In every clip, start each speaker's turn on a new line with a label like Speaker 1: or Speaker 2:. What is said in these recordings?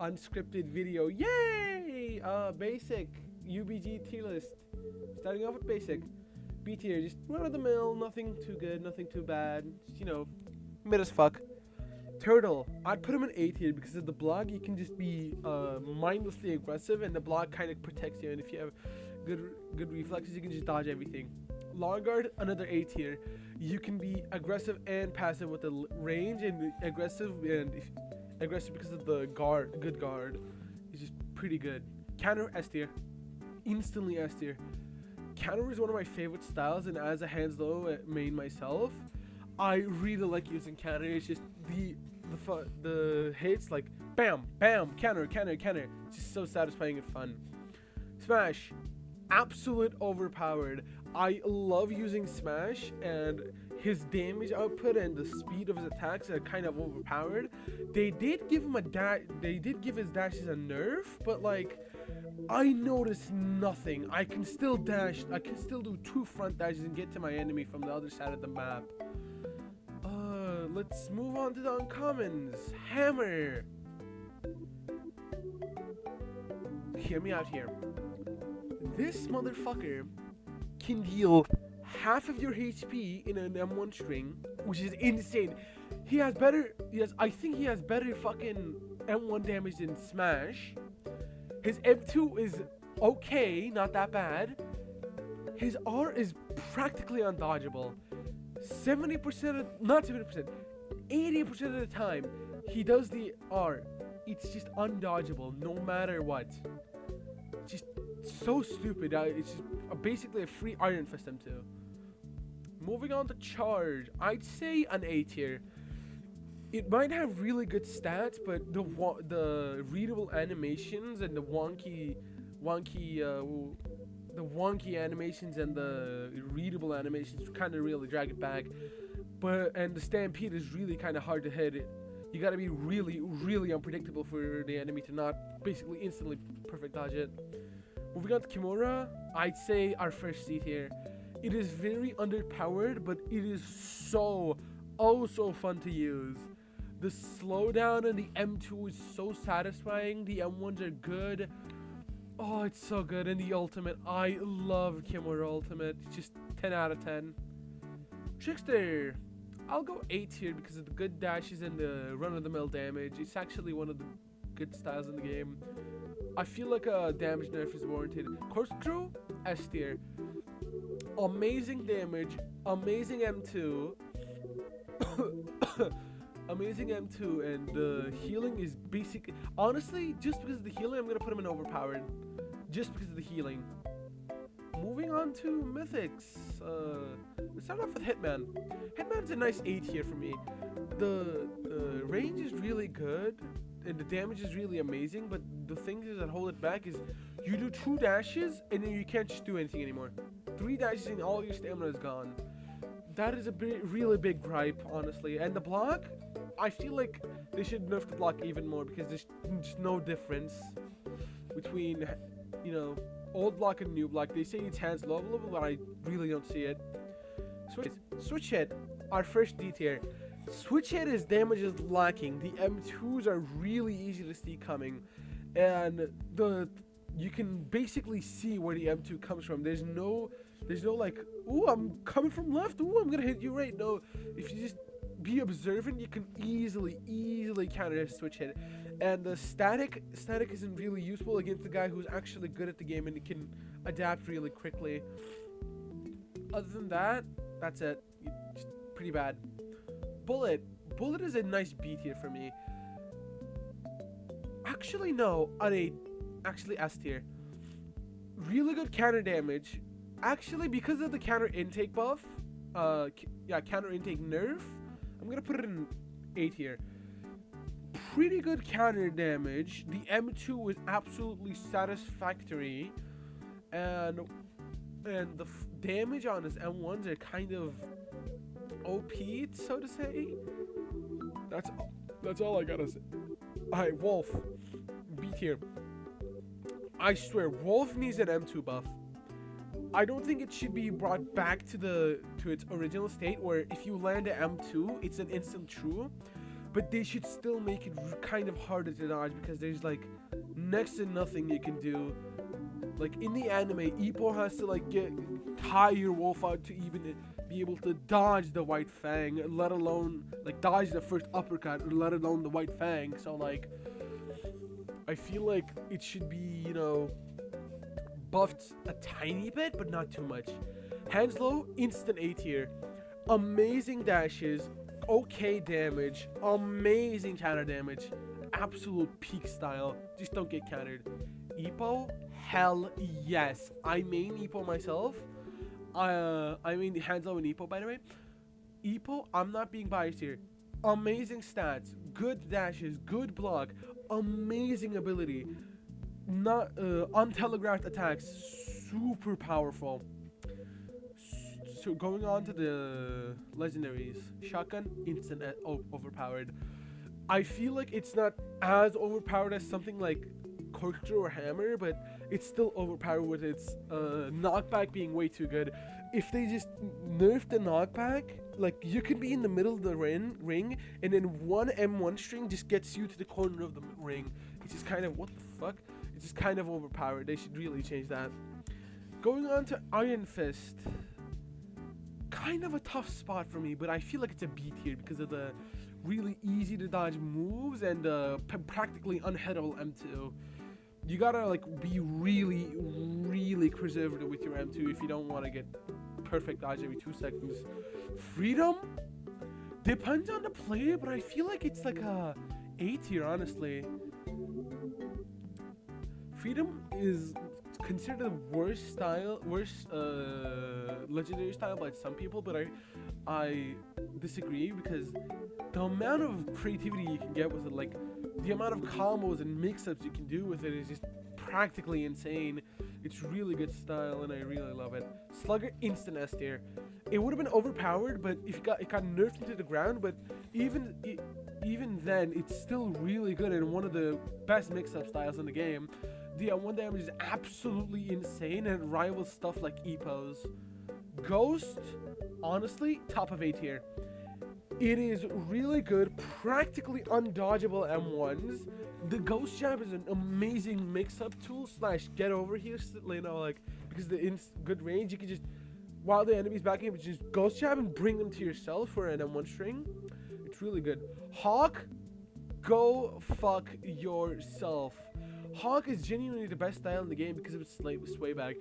Speaker 1: unscripted video. Yay! Basic UBG tier list. Starting off with basic. B tier, just run of the mill, nothing too good, nothing too bad. Just, mid as fuck. Turtle, I'd put him in A tier because of the block. You can just be mindlessly aggressive, and the block kind of protects you. And if you have good reflexes, you can just dodge everything. Long guard, another A tier. You can be aggressive and passive with the range, and aggressive because of the guard. Good guard is just pretty good. Counter, S tier, instantly S tier. Counter is one of my favorite styles, and as a hands low main myself, I really like using counter. It's just the hits like bam, bam, counter. It's just so satisfying and fun. Smash, absolute overpowered. I love using Smash, and his damage output and the speed of his attacks are kind of overpowered. They did give him a dash. They did give his dashes a nerf, but like, I noticed nothing. I can still dash. I can still do 2 front dashes and get to my enemy from the other side of the map. Let's move on to the uncommons. Hammer. Hear me out here. This motherfucker can deal half of your HP in an M1 string, which is insane. I think he has better fucking M1 damage than Smash. His M2 is okay, not that bad. His R is practically undodgeable. 80% of the time, he does the R. It's just undodgeable, no matter what. Just so stupid. It's just basically a free Iron Fist M2. Moving on to Charge, I'd say an A tier. It might have really good stats, but the readable animations and the wonky animations and the readable animations kind of really drag it back. And the Stampede is really kind of hard to hit. You gotta be really, really unpredictable for the enemy to not basically instantly perfect dodge it. Moving on to Kimura, I'd say our first C tier. It is very underpowered, but it is so fun to use. The slowdown and the M2 is so satisfying. The M1s are good. Oh, it's so good. And the ultimate, I love Kimura ultimate. It's just 10 out of 10. Trickster, I'll go A tier because of the good dashes and the run-of-the-mill damage. It's actually one of the good styles in the game. I feel like a damage nerf is warranted. Corkscrew, S tier. Amazing damage, amazing M2. Amazing M2, and the healing is basic. Honestly, just because of the healing, I'm gonna put him in overpowered. Just because of the healing. Moving on to Mythics. Let's start off with Hitman. Hitman's a nice A tier for me. The range is really good, and the damage is really amazing, but the things that hold it back is you do 2 dashes, and then you can't just do anything anymore. 3 dashes and all your stamina is gone. That is a really big gripe, honestly. And the block, I feel like they should nerf the block even more because there's just no difference between, old block and new block. They say it's hands level, but I really don't see it. Switch hit, our first D tier. Switch hit, his damage is lacking. The M2s are really easy to see coming, and you can basically see where the M2 comes from. There's no like, ooh, I'm coming from left, ooh, I'm gonna hit you right. No, if you just be observant, you can easily counter a switch hit. And the static isn't really useful against the guy who's actually good at the game and can adapt really quickly. Other than that, that's it. Just pretty bad. Bullet is a nice B tier for me. Actually, no, actually S tier. Really good counter damage. Actually, because of the counter intake buff, counter intake nerf, I'm gonna put it in A tier. Pretty good counter damage. The M2 was absolutely satisfactory, and the damage on his M1s are kind of OP, so to say. That's all I gotta say. Alright, Wolf, B tier. I swear, Wolf needs an M2 buff. I don't think it should be brought back to its original state, where if you land an M2, it's an instant true. but they should still make it kind of harder to dodge because there's like next to nothing you can do. Like in the anime, Ippo has to like tie your wolf out to even be able to dodge the White Fang, let alone like dodge the first uppercut, or let alone the White Fang. So like, I feel like it should be, you know, buffed a tiny bit, but not too much. Hanslow, instant A tier, amazing dashes, okay damage, amazing counter damage, absolute peak style. Just don't get countered. Ippo, hell yes. I main Ippo myself. I mean Hanslow and Ippo, by the way. Ippo, I'm not being biased here. Amazing stats, good dashes, good block, amazing ability. Not untelegraphed attacks, super powerful. So going on to the legendaries, shotgun, instant overpowered. I feel like it's not as overpowered as something like Corkscrew or Hammer, but it's still overpowered with its knockback being way too good. If they just nerf the knockback, like you can be in the middle of the ring, and then one M1 string just gets you to the corner of the ring. It's just kind of, what the fuck? It's just kind of overpowered. They should really change that. Going on to Iron Fist. Kind of a tough spot for me, but I feel like it's a B tier because of the really easy to dodge moves and practically unhittable M2. You gotta like be really conservative with your M2 if you don't want to get perfect dodge every 2 seconds. Freedom depends on the player, but I feel like it's like a A tier, honestly. Freedom is considered the worst legendary style by some people, but I disagree because the amount of creativity you can get with it, like the amount of combos and mix-ups you can do with it is just practically insane. It's really good style and I really love it. Slugger, instant S tier. It would have been overpowered, but if it got nerfed into the ground, but even then it's still really good and one of the best mix-up styles in the game. The one damage is absolutely insane and rivals stuff like Ippo's. Ghost, honestly, top of A tier. It is really good, practically undodgeable M1s. The Ghost Jab is an amazing mix-up tool / get over here, you know, like, because the good range, you can just, while the enemy's backing up, just Ghost Jab and bring them to yourself for an M1 string. It's really good. Hawk, go fuck yourself. Hawk is genuinely the best style in the game because of its sway back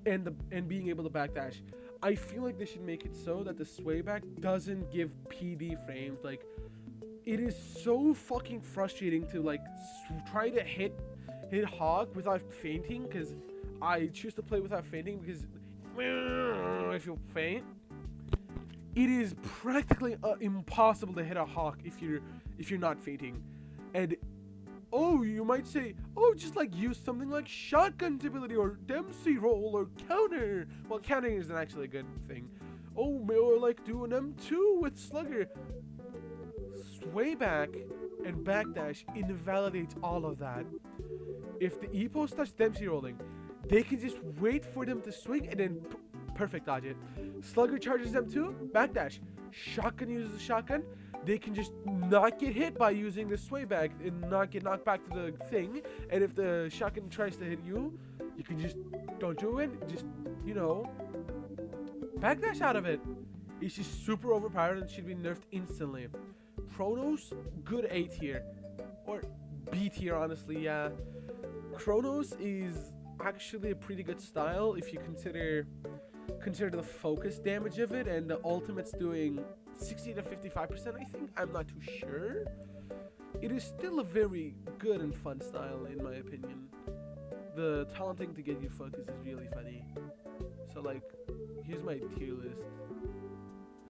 Speaker 1: and being able to backdash. I feel like they should make it so that the sway back doesn't give PD frames. Like, it is so fucking frustrating to like try to hit Hawk without fainting, because I choose to play without fainting because if you faint, it is practically impossible to hit a Hawk if you're not fainting. And oh, you might say, oh, just like use something like shotgun ability or Dempsey roll or counter. Well, countering isn't actually a good thing. Oh, or like do an M2 with Slugger. Sway back and backdash invalidates all of that. If the Ippo starts Dempsey rolling, they can just wait for them to swing and then perfect dodge it. Slugger charges M2, backdash. Shotgun uses the shotgun. They can just not get hit by using the sway back and not get knocked back to the thing. And if the shotgun tries to hit you, you can just don't do it. Just, you know, backdash out of it. It's just super overpowered and should be nerfed instantly. Chronos, good A tier. Or B tier, honestly, yeah. Chronos is actually a pretty good style if you consider the focus damage of it, and the ultimate's doing 60 to 55%, I think. I'm not too sure. It is still a very good and fun style, in my opinion. The talenting to get you focus is really funny. So, like, here's my tier list.